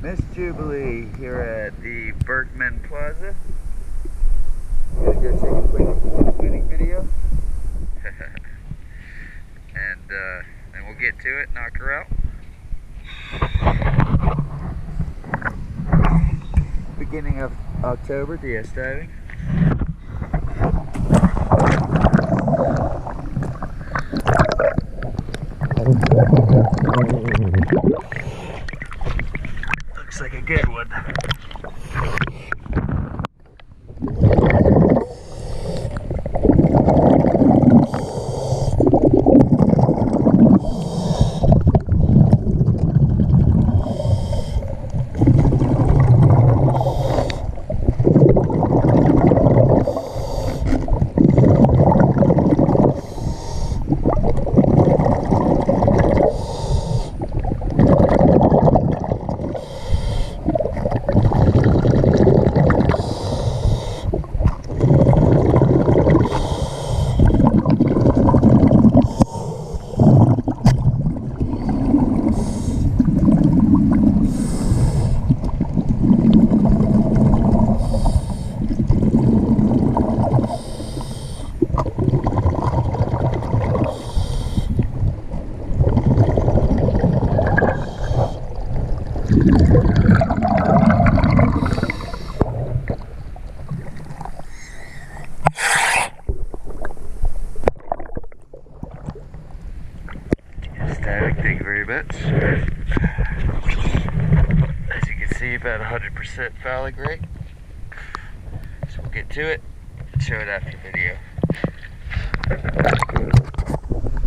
Ms Jubilee here at the Berkman Plaza. Gonna go take a quick winning video. and then we'll get to it, knock her out. Beginning of October, DS diving. Looks like a good one. Thank you very much. As you can see, about 100% phallic rate. So we'll get to it and show it after video.